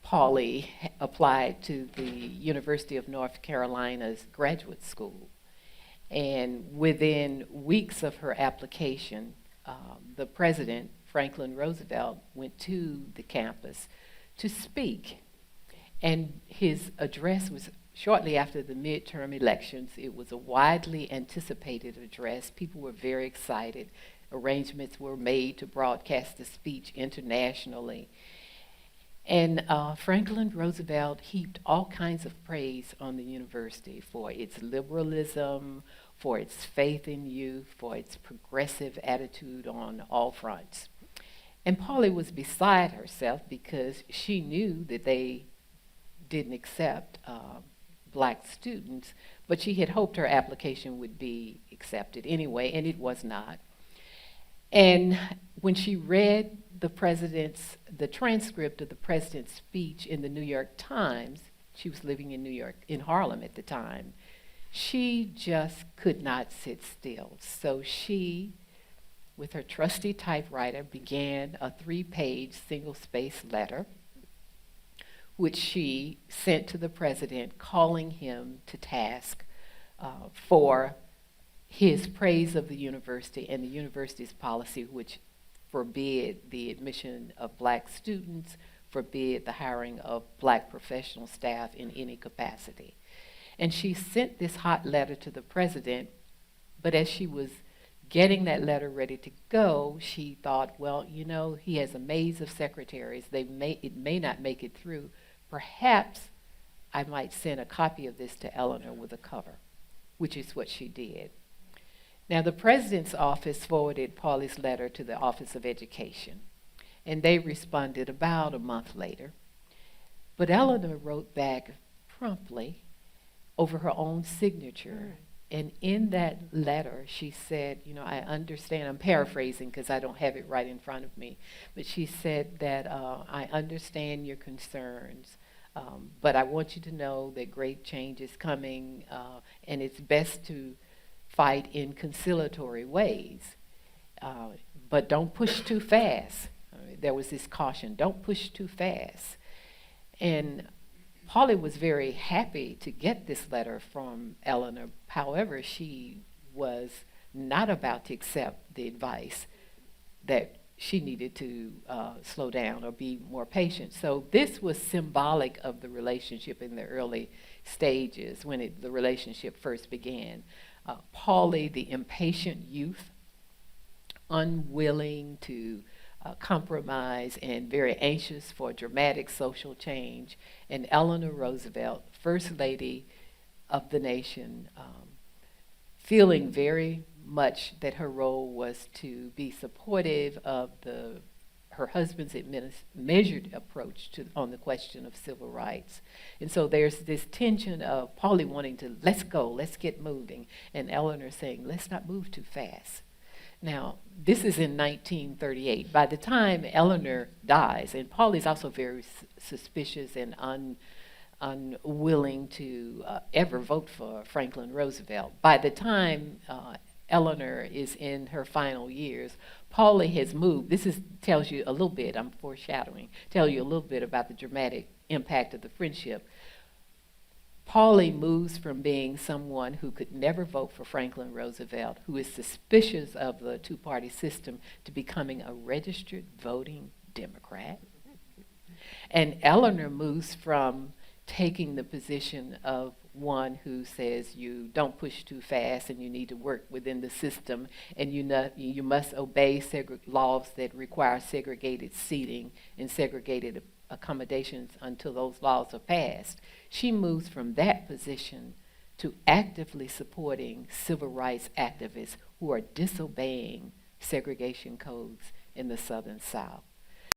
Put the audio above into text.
Pauli applied to the University of North Carolina's graduate school. And within weeks of her application, the president, Franklin Roosevelt, went to the campus to speak. And his address was shortly after the midterm elections. It was a widely anticipated address. People were very excited. Arrangements were made to broadcast the speech internationally. And Franklin Roosevelt heaped all kinds of praise on the university for its liberalism, for its faith in youth, for its progressive attitude on all fronts. And Pauli was beside herself because she knew that they didn't accept black students, but she had hoped her application would be accepted anyway, and it was not. And when she read the transcript of the president's speech in the New York Times, she was living in New York, in Harlem at the time, she just could not sit still. So she, with her trusty typewriter, began a 3-page single-space letter, which she sent to the president, calling him to task for his praise of the university and the university's policy, which forbid the admission of black students, forbid the hiring of black professional staff in any capacity. And she sent this hot letter to the president, but as she was getting that letter ready to go, she thought, well, you know, he has a maze of secretaries. It may not make it through. Perhaps I might send a copy of this to Eleanor with a cover, which is what she did. Now, the president's office forwarded Pauli's letter to the Office of Education, and they responded about a month later. But Eleanor wrote back promptly over her own signature, and in that letter she said, you know, I understand, I'm paraphrasing because I don't have it right in front of me, but she said that I understand your concerns, but I want you to know that great change is coming, and it's best to fight in conciliatory ways, but don't push too fast. There was this caution, don't push too fast. And Pauli was very happy to get this letter from Eleanor. However, she was not about to accept the advice that she needed to slow down or be more patient. So this was symbolic of the relationship in the early stages when the relationship first began. Pauli, the impatient youth, unwilling to compromise and very anxious for dramatic social change, and Eleanor Roosevelt, First Lady of the nation, feeling very much that her role was to be supportive of her husband's measured approach on the question of civil rights. And so there's this tension of Pauli wanting to, let's go, let's get moving, and Eleanor saying, let's not move too fast. Now, this is in 1938. By the time Eleanor dies, and Pauli's also very suspicious and unwilling to ever vote for Franklin Roosevelt. By the time Eleanor is in her final years, Pauli has moved. Tells you a little bit, I'm foreshadowing, tell you a little bit about the dramatic impact of the friendship. Pauli moves from being someone who could never vote for Franklin Roosevelt, who is suspicious of the two-party system, to becoming a registered voting Democrat. And Eleanor moves from taking the position of one who says you don't push too fast and you need to work within the system, and you must obey laws that require segregated seating and segregated accommodations until those laws are passed. She moves from that position to actively supporting civil rights activists who are disobeying segregation codes in the Southern South.